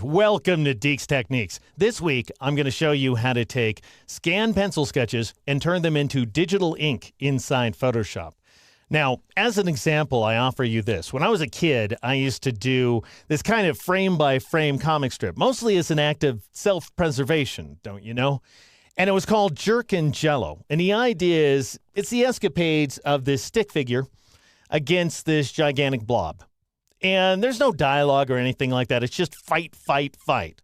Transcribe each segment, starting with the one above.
Welcome to Deeks Techniques. This week, I'm going to show you how to take scanned pencil sketches and turn them into digital ink inside Photoshop. Now, as an example, I offer you this. When I was a kid, I used to do this kind of frame-by-frame comic strip, mostly as an act of self-preservation, don't you know? And it was called Jerk and Jello. And the idea is, it's the escapades of this stick figure against this gigantic blob. And there's no dialogue or anything like that. It's just fight, fight, fight.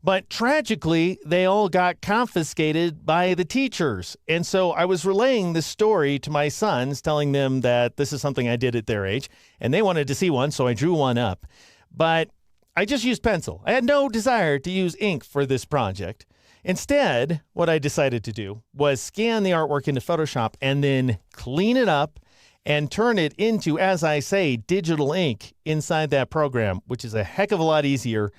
But tragically, they all got confiscated by the teachers. And so I was relaying this story to my sons, telling them that this is something I did at their age. And they wanted to see one, so I drew one up. But I just used pencil. I had no desire to use ink for this project. Instead, what I decided to do was scan the artwork into Photoshop and then clean it up and turn it into, as I say, digital ink inside that program, which is a heck of a lot easier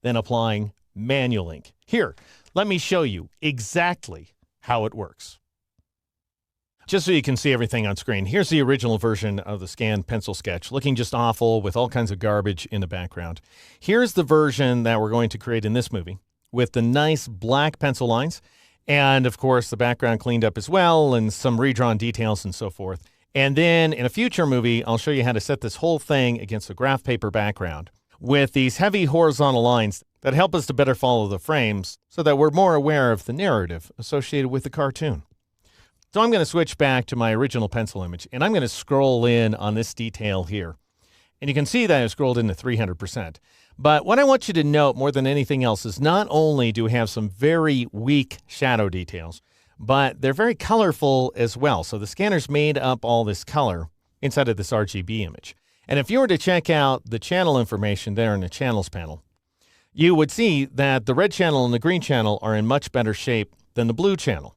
than applying manual ink. Here, let me show you exactly how it works. Just so you can see everything on screen, here's the original version of the scanned pencil sketch, looking just awful with all kinds of garbage in the background. Here's the version that we're going to create in this movie with the nice black pencil lines and, of course, the background cleaned up as well and some redrawn details and so forth. And then in a future movie, I'll show you how to set this whole thing against a graph paper background with these heavy horizontal lines that help us to better follow the frames so that we're more aware of the narrative associated with the cartoon. So I'm going to switch back to my original pencil image, and I'm going to scroll in on this detail here. And you can see that I've scrolled into 300%. But what I want you to note more than anything else is not only do we have some very weak shadow details, but they're very colorful as well. So the scanner's made up all this color inside of this RGB image. And if you were to check out the channel information there in the channels panel, you would see that the red channel and the green channel are in much better shape than the blue channel.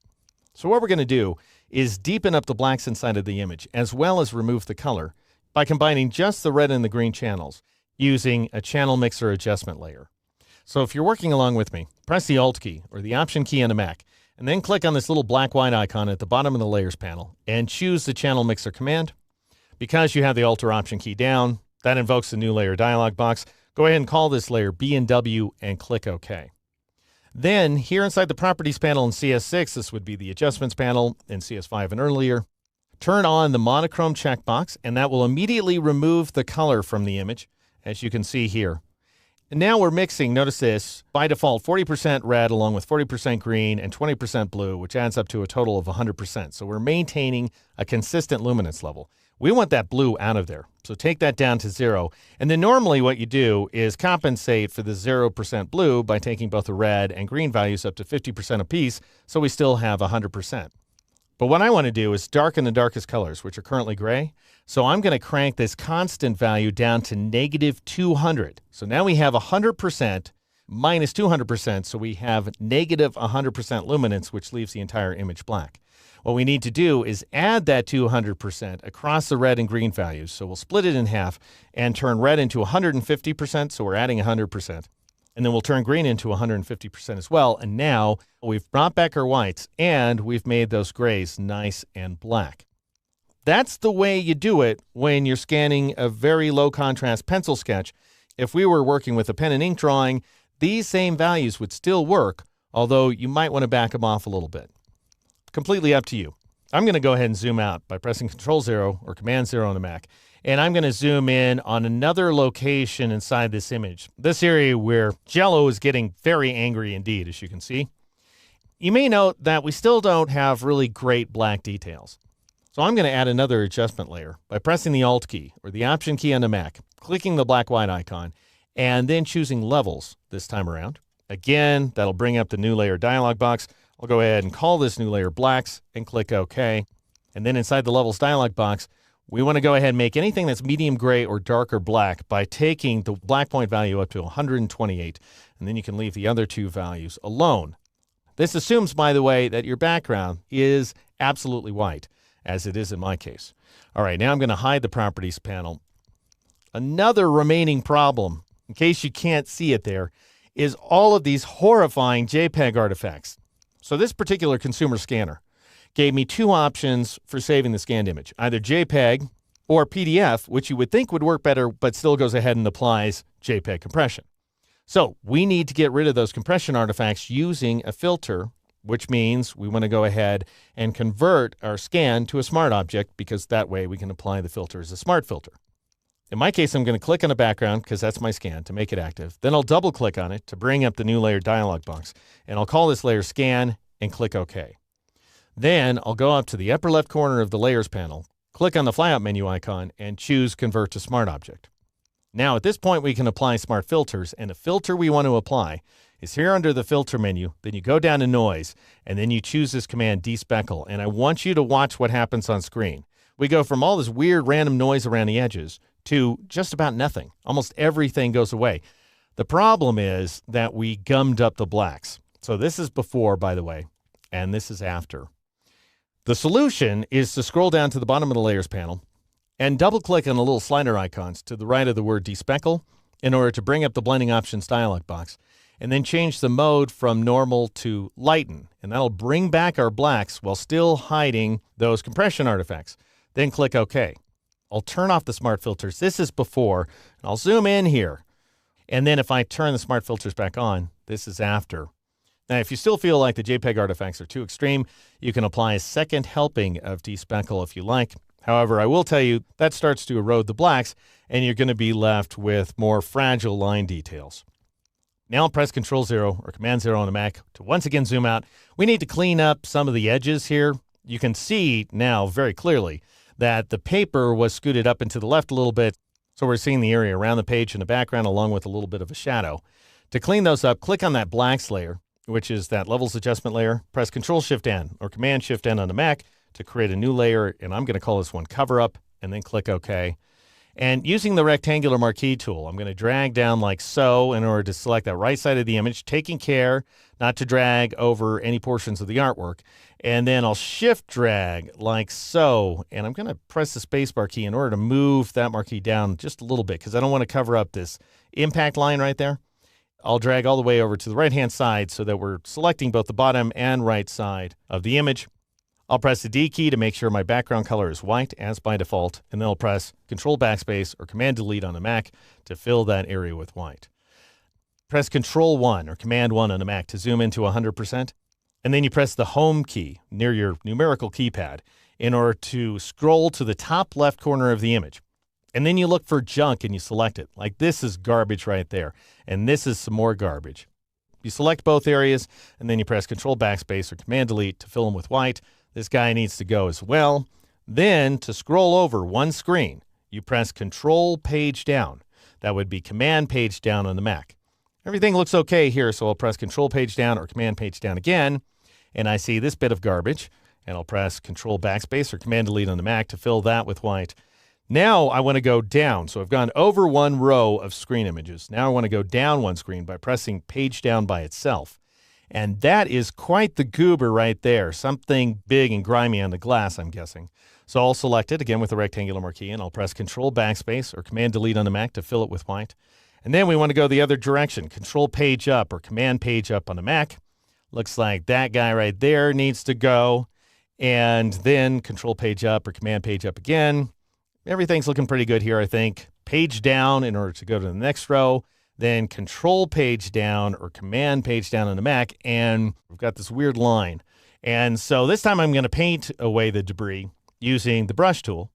So what we're going to do is deepen up the blacks inside of the image as well as remove the color by combining just the red and the green channels using a channel mixer adjustment layer. So if you're working along with me, press the Alt key or the Option key on the Mac, and then click on this little black-white icon at the bottom of the Layers panel and choose the Channel Mixer command. Because you have the Alt or Option key down, that invokes the New Layer dialog box. Go ahead and call this layer B and W and click OK. Then, here inside the Properties panel in CS6, this would be the Adjustments panel in CS5 and earlier, turn on the Monochrome checkbox, and that will immediately remove the color from the image, as you can see here. And now we're mixing, notice this, by default 40% red along with 40% green and 20% blue, which adds up to a total of 100%. So we're maintaining a consistent luminance level. We want that blue out of there. So take that down to 0. And then normally what you do is compensate for the 0% blue by taking both the red and green values up to 50% apiece, so we still have 100%. But what I want to do is darken the darkest colors, which are currently gray. So I'm going to crank this constant value down to negative 200. So now we have 100% minus 200%, so we have negative 100% luminance, which leaves the entire image black. What we need to do is add that 200% across the red and green values. So we'll split it in half and turn red into 150%, so we're adding 100%. And then we'll turn green into 150% as well. And now we've brought back our whites and we've made those grays nice and black. That's the way you do it when you're scanning a very low contrast pencil sketch. If we were working with a pen and ink drawing, these same values would still work, although you might want to back them off a little bit. Completely up to you. I'm going to go ahead and zoom out by pressing Ctrl-0 or Command-0 on the Mac. And I'm going to zoom in on another location inside this image. This area where Jello is getting very angry indeed, as you can see. You may note that we still don't have really great black details. So I'm going to add another adjustment layer by pressing the Alt key or the Option key on the Mac, clicking the black-white icon, and then choosing Levels this time around. Again, that'll bring up the New Layer dialog box. I'll go ahead and call this new layer Blacks and click OK. And then inside the Levels dialog box, we want to go ahead and make anything that's medium gray or darker black by taking the black point value up to 128, and then you can leave the other two values alone. This assumes, by the way, that your background is absolutely white, as it is in my case. All right, now I'm going to hide the Properties panel. Another remaining problem, in case you can't see it there, is all of these horrifying JPEG artifacts. So this particular consumer scanner gave me two options for saving the scanned image, either JPEG or PDF, which you would think would work better, but still goes ahead and applies JPEG compression. So we need to get rid of those compression artifacts using a filter, which means we want to go ahead and convert our scan to a smart object because that way we can apply the filter as a smart filter. In my case, I'm going to click on the background because that's my scan to make it active. Then I'll double click on it to bring up the new layer dialog box. And I'll call this layer scan and click OK. Then I'll go up to the upper left corner of the layers panel, click on the flyout menu icon and choose convert to smart object. Now at this point we can apply smart filters, and the filter we want to apply is here under the filter menu. Then you go down to noise and then you choose this command despeckle, and I want you to watch what happens on screen. We go from all this weird random noise around the edges to just about nothing. Almost everything goes away. The problem is that we gummed up the blacks. So this is before, by the way, and this is after. The solution is to scroll down to the bottom of the layers panel and double click on the little slider icons to the right of the word despeckle in order to bring up the blending options dialog box, and then change the mode from normal to lighten, and that'll bring back our blacks while still hiding those compression artifacts. Then click OK. I'll turn off the smart filters. This is before, and I'll zoom in here. And then if I turn the smart filters back on, this is after. Now, if you still feel like the JPEG artifacts are too extreme, you can apply a second helping of despeckle if you like. However, I will tell you that starts to erode the blacks, and you're going to be left with more fragile line details. Now press Control-0 or Command-0 on the Mac to once again zoom out. We need to clean up some of the edges here. You can see now very clearly that the paper was scooted up and to the left a little bit, so we're seeing the area around the page in the background along with a little bit of a shadow. To clean those up, click on that blacks layer, which is that levels adjustment layer. Press Control-Shift-N or Command-Shift-N on the Mac to create a new layer, and I'm going to call this one Cover Up, and then click OK. And using the rectangular marquee tool, I'm going to drag down like so in order to select that right side of the image, taking care not to drag over any portions of the artwork. And then I'll shift drag like so, and I'm going to press the spacebar key in order to move that marquee down just a little bit because I don't want to cover up this impact line right there. I'll drag all the way over to the right-hand side so that we're selecting both the bottom and right side of the image. I'll press the D key to make sure my background color is white as by default, and then I'll press Control Backspace or Command Delete on the Mac to fill that area with white. Press Control 1 or Command 1 on the Mac to zoom into 100%, and then you press the Home key near your numerical keypad in order to scroll to the top left corner of the image. And then you look for junk and you select it. Like this is garbage right there, and this is some more garbage. You select both areas, and then you press Control Backspace or Command Delete to fill them with white. This guy needs to go as well. Then to scroll over one screen, you press Control Page Down. That would be Command Page Down on the Mac. Everything looks okay here, so I'll press Control Page Down or Command Page Down again, and I see this bit of garbage, and I'll press Control Backspace or Command Delete on the Mac to fill that with white. Now I want to go down, so I've gone over one row of screen images. Now I want to go down one screen by pressing Page Down by itself. And that is quite the goober right there, something big and grimy on the glass, I'm guessing. So I'll select it again with the rectangular marquee, and I'll press Control Backspace or Command Delete on the Mac to fill it with white. And then we want to go the other direction, Control Page Up or Command Page Up on the Mac. Looks like that guy right there needs to go. And then Control Page Up or Command Page Up again. Everything's looking pretty good here, I think. Page down in order to go to the next row. Then Control Page Down or Command Page Down on the Mac, and we've got this weird line. And so this time I'm going to paint away the debris using the brush tool,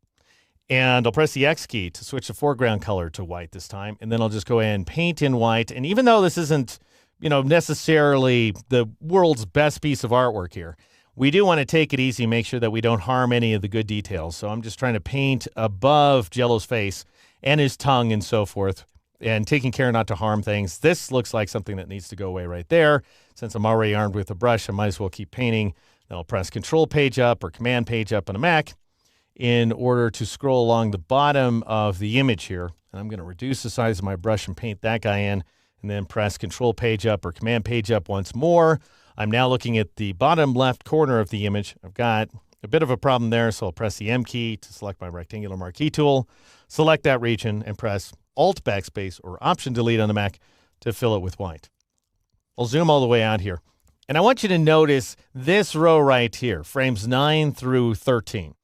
and I'll press the X key to switch the foreground color to white this time, and then I'll just go ahead and paint in white. And even though this isn't, necessarily the world's best piece of artwork here, we do want to take it easy and make sure that we don't harm any of the good details. So I'm just trying to paint above Jello's face and his tongue and so forth, and taking care not to harm things. This looks like something that needs to go away right there. Since I'm already armed with a brush, I might as well keep painting. Then I'll press Control Page Up or Command Page Up on a Mac in order to scroll along the bottom of the image here. And I'm going to reduce the size of my brush and paint that guy in, and then press Control Page Up or Command Page Up once more. I'm now looking at the bottom left corner of the image. I've got a bit of a problem there, so I'll press the M key to select my rectangular marquee tool, select that region, and press Alt Backspace or Option Delete on the Mac to fill it with white. I'll zoom all the way out here. And I want you to notice this row right here, frames 9 through 13.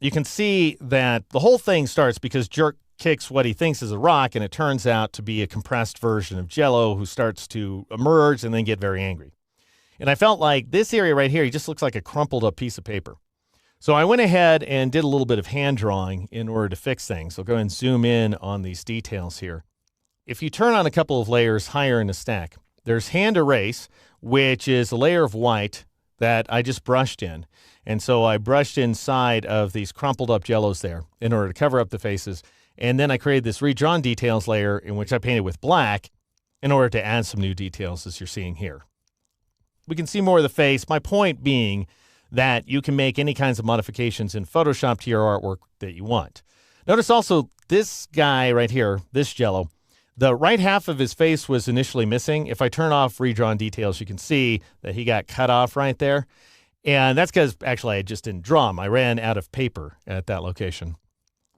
You can see that the whole thing starts because Jerk kicks what he thinks is a rock, and it turns out to be a compressed version of Jell-O who starts to emerge and then get very angry. And I felt like this area right here, he just looks like a crumpled up piece of paper. So I went ahead and did a little bit of hand drawing in order to fix things. I'll go and zoom in on these details here. If you turn on a couple of layers higher in the stack, there's hand erase, which is a layer of white that I just brushed in. And so I brushed inside of these crumpled up Jell-Os there in order to cover up the faces. And then I created this redrawn details layer in which I painted with black in order to add some new details, as you're seeing here. We can see more of the face. My point being that you can make any kinds of modifications in Photoshop to your artwork that you want. Notice also this guy right here, this Jell-O, the right half of his face was initially missing. If I turn off redrawn details, you can see that he got cut off right there. And that's because actually I just didn't draw him. I ran out of paper at that location.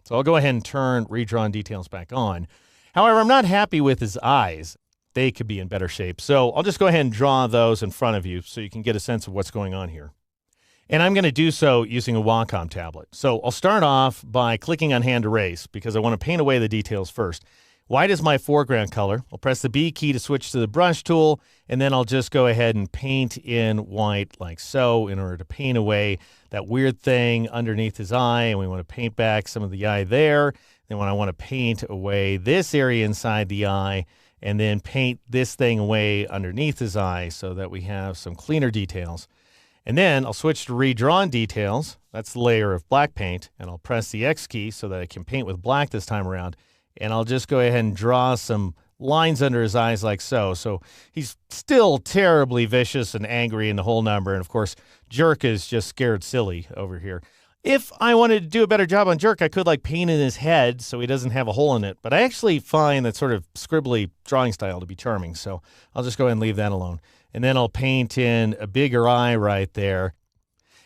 So I'll go ahead and turn redrawn details back on. However, I'm not happy with his eyes. They could be in better shape. So I'll just go ahead and draw those in front of you so you can get a sense of what's going on here. And I'm going to do so using a Wacom tablet. So I'll start off by clicking on hand erase because I want to paint away the details first. White is my foreground color. I'll press the B key to switch to the brush tool, and then I'll just go ahead and paint in white like so in order to paint away that weird thing underneath his eye. And we want to paint back some of the eye there. Then when I want to paint away this area inside the eye, and then paint this thing away underneath his eye so that we have some cleaner details. And then I'll switch to redrawn details. That's the layer of black paint. And I'll press the X key so that I can paint with black this time around. And I'll just go ahead and draw some lines under his eyes like so. So he's still terribly vicious and angry in the whole number. And of course, Jerk is just scared silly over here. If I wanted to do a better job on Jerk, I could like paint in his head so he doesn't have a hole in it. But I actually find that sort of scribbly drawing style to be charming. So I'll just go ahead and leave that alone. And then I'll paint in a bigger eye right there.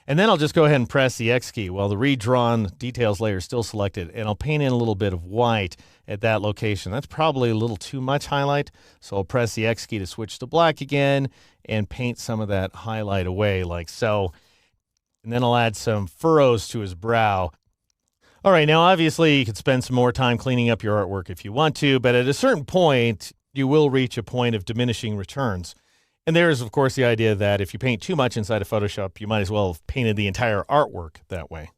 And then I'll just go ahead and press the X key while the redrawn details layer is still selected. And I'll paint in a little bit of white at that location. That's probably a little too much highlight. So I'll press the X key to switch to black again and paint some of that highlight away like so. And then I'll add some furrows to his brow. All right, now obviously you could spend some more time cleaning up your artwork if you want to, but at a certain point, you will reach a point of diminishing returns. And there is, of course, the idea that if you paint too much inside of Photoshop, you might as well have painted the entire artwork that way.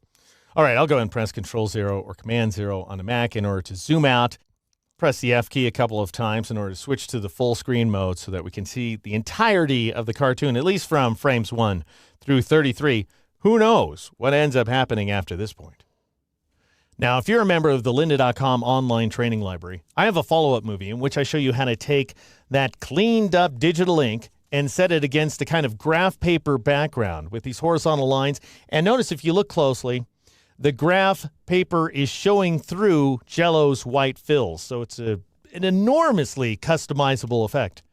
All right, I'll go and press Control-0 or Command-0 on a Mac in order to zoom out. Press the F key a couple of times in order to switch to the full screen mode so that we can see the entirety of the cartoon, at least from frames 1 through 33. Who knows what ends up happening after this point? Now, if you're a member of the lynda.com online training library, I have a follow-up movie in which I show you how to take that cleaned up digital ink and set it against a kind of graph paper background with these horizontal lines. And notice if you look closely, the graph paper is showing through Jell-O's white fills. So it's an enormously customizable effect.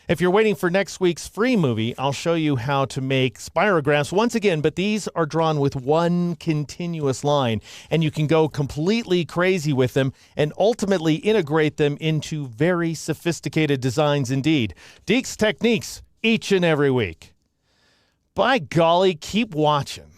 If you're waiting for next week's free movie, I'll show you how to make spirographs once again, but these are drawn with one continuous line, and you can go completely crazy with them and ultimately integrate them into very sophisticated designs indeed. Deke's Techniques each and every week. By golly, keep watching.